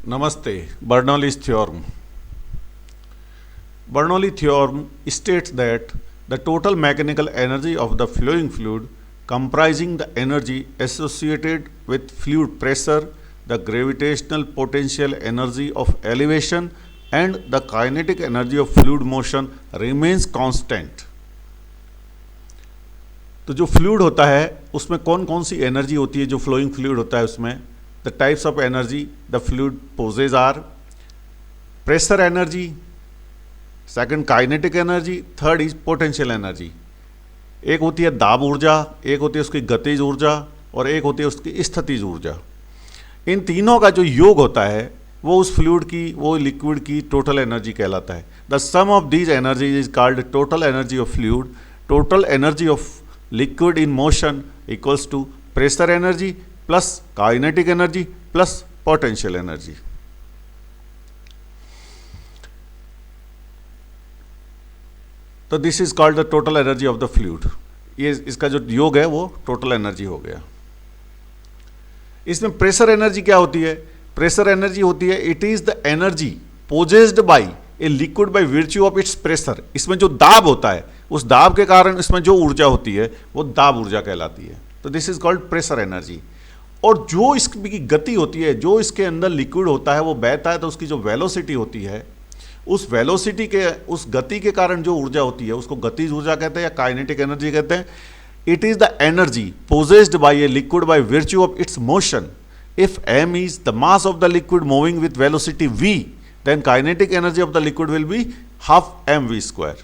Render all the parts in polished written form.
Namaste. Bernoulli's theorem. Bernoulli theorem states that the total mechanical energy of the flowing fluid, comprising the energy associated with fluid pressure, the gravitational potential energy of elevation, and the kinetic energy of fluid motion, remains constant. तो जो fluid होता है उसमें कौन कौन सी energy होती है, जो फ्लोइंग फ्लूइड होता है उसमें the types of energy the fluid possesses are pressure energy, second kinetic energy, third is potential energy. एक होती है दाब ऊर्जा, एक होती है उसकी गतिज ऊर्जा और एक होती है उसकी स्थितिज ऊर्जा। इन तीनों का जो योग होता है वो उस फ्लूइड की, वो लिक्विड की टोटल एनर्जी कहलाता है। The sum of these energies is called total energy of fluid. Total energy of liquid in motion equals to pressure energy plus kinetic energy plus potential energy. तो this is called the total energy of the fluid. ये इसका जो योग है वो total energy हो गया। इसमें प्रेशर एनर्जी क्या होती है? प्रेशर एनर्जी होती है it is the energy possessed by a liquid by virtue of it's pressure. इसमें जो दाब होता है उस दाब के कारण इसमें जो ऊर्जा होती है वो दाब ऊर्जा कहलाती है। तो this is called pressure energy. और जो इसकी गति होती है, जो इसके अंदर लिक्विड होता है वो बहता है तो उसकी जो वेलोसिटी होती है, उस वेलोसिटी के, उस गति के कारण जो ऊर्जा होती है उसको गतिज ऊर्जा कहते हैं या काइनेटिक एनर्जी कहते हैं। It is the energy possessed by a liquid by virtue of its motion. If m is the mass of the liquid moving with velocity v, then kinetic energy of the liquid will be half mv²।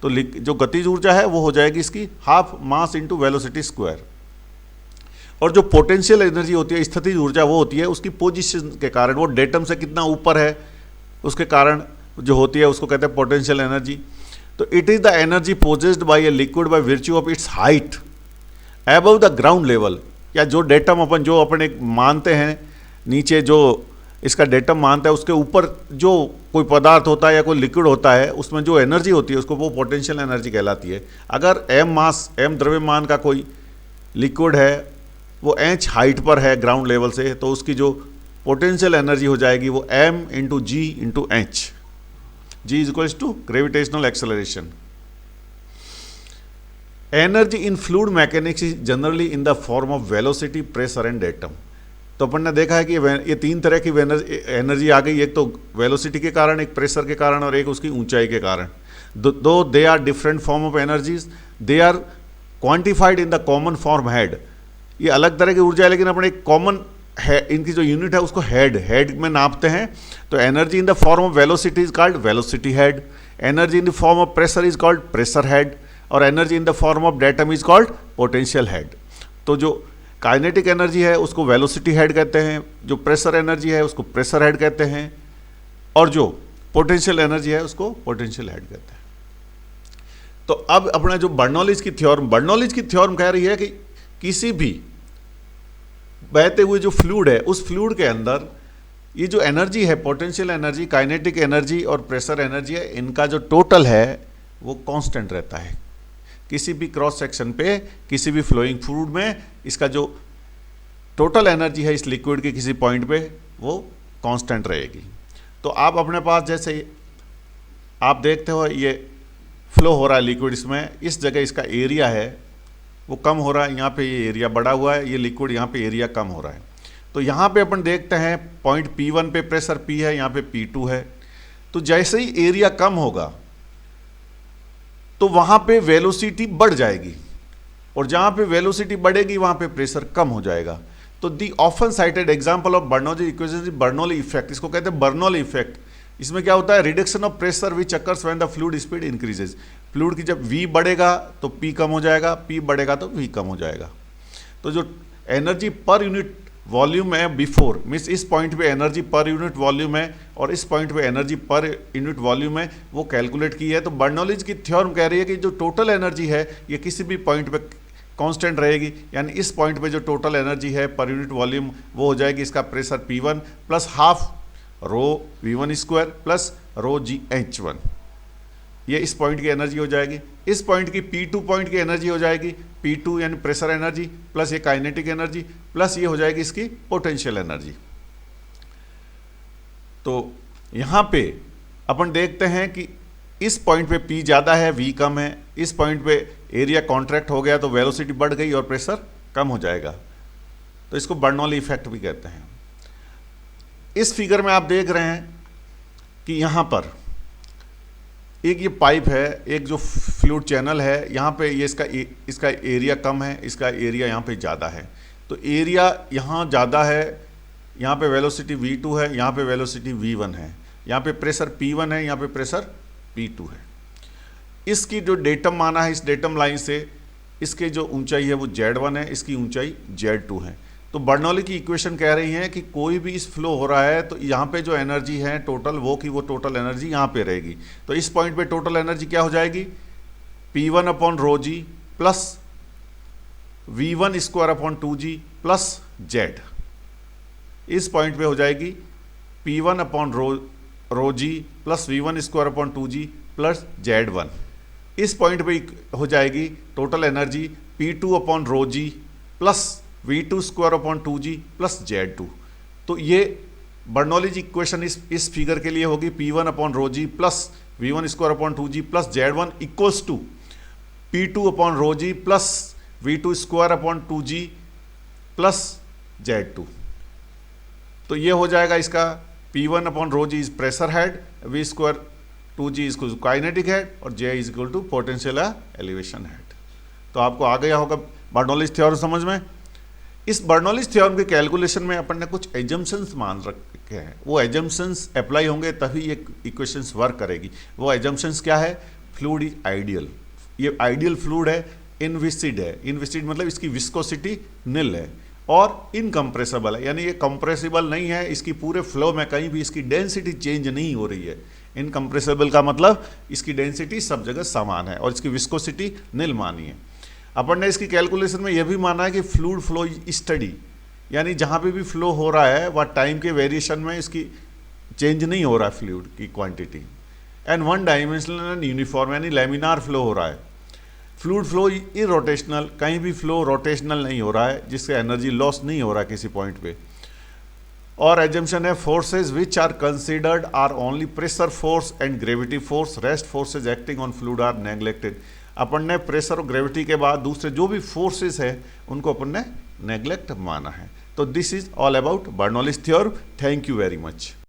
तो जो गतिज ऊर्जा है वो हो जाएगी इसकी half mass into velocity square. और जो पोटेंशियल एनर्जी होती है, स्थितिज ऊर्जा, वो होती है उसकी पोजीशन के कारण, वो डेटम से कितना ऊपर है उसके कारण जो होती है उसको कहते हैं पोटेंशियल एनर्जी। तो it is the energy possessed by a liquid by virtue of it's height above the ground level. या जो डेटम जो अपन एक मानते हैं, नीचे जो इसका डेटम मानता है उसके ऊपर जो कोई पदार्थ होता है या कोई लिक्विड होता है उसमें जो एनर्जी होती है उसको वो पोटेंशियल एनर्जी कहलाती है। अगर m द्रव्यमान का कोई लिक्विड है वो h हाइट पर है ग्राउंड लेवल से, तो उसकी जो पोटेंशियल एनर्जी हो जाएगी वो m into g into h. G is equals to gravitational acceleration. Energy in fluid mechanics is generally in the form of velocity, pressure and datum. तो अपन ने देखा है कि ये तीन तरह की एनर्जी आ गई। एक तो वेलोसिटी के कारण, एक प्रेशर के कारण और एक उसकी ऊंचाई के कारण। दो they are different form of energies, they are quantified in the common form head. ये अलग तरह की ऊर्जा है लेकिन अपन एक कॉमन है, इनकी जो यूनिट है उसको हेड में नापते हैं। तो energy in the form of velocity is called velocity head, energy in the form of pressure is called pressure head, और energy in the form of datum is called potential head. तो जो kinetic energy है उसको velocity head कहते हैं, जो pressure energy है उसको प्रेशर हेड कहते हैं, और जो पोटेंशियल एनर्जी है उसको पोटेंशियल हेड कहते हैं। तो अब अपना जो बर्नौलीज की थ्योरम कह रही है कि किसी भी बहते हुए जो फ्लूइड है उस फ्लूइड के अंदर ये जो एनर्जी है, पोटेंशियल एनर्जी, काइनेटिक एनर्जी और प्रेशर एनर्जी है, इनका जो टोटल है वो कांस्टेंट रहता है। किसी भी क्रॉस सेक्शन पे, किसी भी फ्लोइंग फ्लूइड में इसका जो टोटल एनर्जी है इस लिक्विड के किसी पॉइंट पे वो कांस्टेंट रहेगी। तो आप अपने पास जैसे आप देखते हो ये फ्लो हो रहा है लिक्विड, इसमें इस जगह इसका एरिया है वो कम हो रहा है, यहाँ पे ये एरिया बढ़ा हुआ है, ये लिक्विड यहाँ पे एरिया कम हो रहा है। तो यहाँ पे अपन देखते हैं पॉइंट P1 पे प्रेशर P है, यहाँ पे P2 है। तो जैसे ही एरिया कम होगा तो वहाँ पे वेलोसिटी बढ़ जाएगी, और जहाँ पे वेलोसिटी बढ़ेगी वहाँ पे प्रेशर कम हो जाएगा। तो the often cited example of Bernoulli equation, Bernoulli effect, इसको कहते हैं बर्नौली इफेक्ट। इसमें क्या होता है? Reduction of pressure which occurs when the fluid speed increases. Fluid की जब v बढ़ेगा तो p कम हो जाएगा, p बढ़ेगा तो v कम हो जाएगा। तो जो एनर्जी पर यूनिट वॉल्यूम है बिफोर, मीन्स इस पॉइंट पे एनर्जी पर यूनिट वॉल्यूम है और इस पॉइंट पे एनर्जी पर यूनिट वॉल्यूम है, वो कैलकुलेट की है। तो बर्नौलीज की थ्योरम कह रही है कि जो टोटल एनर्जी है ये किसी भी पॉइंट पे कांस्टेंट रहेगी, यानी इस पॉइंट पे जो टोटल एनर्जी है पर यूनिट वॉल्यूम वो हो जाएगी इसका pressure P1 plus half rho V1² plus रो GH1। ये इस पॉइंट की एनर्जी हो जाएगी। इस पॉइंट की P2 पॉइंट की एनर्जी हो जाएगी P2 यानी प्रेशर एनर्जी प्लस ये काइनेटिक एनर्जी प्लस ये हो जाएगी इसकी पोटेंशियल एनर्जी। तो यहाँ पे अपन देखते हैं कि इस पॉइंट पे P ज़्यादा है, V कम है, इस पॉइंट पे एरिया कॉन्ट्रैक्ट हो गया तो वेलोसिटी बढ़ गई और प्रेशर कम हो जाएगा। तो इसको बर्नौली इफेक्ट भी कहते हैं। इस फिगर में आप देख रहे हैं कि यहाँ पर एक ये पाइप है, एक जो फ्लूइड चैनल है, यहाँ पे ये इसका एरिया कम है, इसका एरिया यहाँ पे ज़्यादा है। तो एरिया यहाँ ज़्यादा है, यहाँ पे वेलोसिटी v2 है, यहाँ पे वेलोसिटी v1 है, यहाँ पे प्रेशर p1 है, यहाँ पे प्रेशर p2 है। इसकी जो डेटम माना है, इस डेटम लाइन से इसके जो ऊंचाई है वो z1 है, इसकी ऊंचाई z2 है। तो बर्नौली की इक्वेशन कह रही है कि कोई भी इस फ्लो हो रहा है तो यहाँ पे जो एनर्जी है टोटल, वो की वो टोटल एनर्जी यहाँ पे रहेगी। तो इस पॉइंट पे टोटल एनर्जी क्या हो जाएगी, P1 अपॉन रो जी plus V1 square upon 2G plus Z। इस पॉइंट पे हो जाएगी P1 अपॉन रो जी plus V1 square upon 2G plus Z1। इस पॉइंट पे हो जाएगी total energy P2 upon rho जी plus V2 square upon 2G plus Z2। तो ये बर्नौली जी इक्वेशन इस फिगर के लिए होगी P1 upon rho ji plus V1 square upon 2G plus Z1 equals to P2 upon rho ji plus V2 square upon 2G plus Z2। तो ये हो जाएगा इसका P1 upon rho g is pressure head, V square 2G is kinetic head और J is equal to potential elevation head. तो आपको आ गया होगा बर्नौलीज थ्योरम समझ में। इस बर्नौलीज थ्योरम के कैलकुलेशन में अपन ने कुछ एजम्पशंस मान रखे हैं, वो एजम्पशंस अप्लाई होंगे तभी ये इक्वेशंस वर्क करेगी। वो एजम्पशंस क्या है, फ्लूइड इज आइडियल, ये आइडियल फ्लूइड है, इनविसिड है, इनविसिड मतलब इसकी विस्कोसिटी निल है और इनकम्प्रेसिबल है, यानी ये कंप्रेसिबल नहीं है, इसकी पूरे फ्लो में कहीं भी इसकी डेंसिटी चेंज नहीं हो रही है। इनकम्प्रेसिबल का मतलब इसकी डेंसिटी सब जगह समान है और इसकी विस्कोसिटी निल मानी है। अपन ने इसकी कैलकुलेशन में यह भी माना है कि फ्लूइड फ्लो स्टडी, यानी जहाँ पे भी फ्लो हो रहा है वह टाइम के वेरिएशन में इसकी चेंज नहीं हो रहा है फ्लूइड की quantity, and one dimensional and uniform यानी लैमिनार फ्लो हो रहा है। फ्लूइड फ्लो इरोटेशनल, कहीं भी फ्लो रोटेशनल नहीं हो रहा है जिससे एनर्जी लॉस नहीं हो रहा है किसी पॉइंट पे। और एजम्पशन है forces which are considered are only pressure force and gravity force, rest forces acting on fluid are neglected. अपन ने प्रेशर और ग्रेविटी के बाद दूसरे जो भी फोर्सेस है उनको अपन ने नेग्लेक्ट माना है। तो this is all about Bernoulli's theorem. Thank you very much.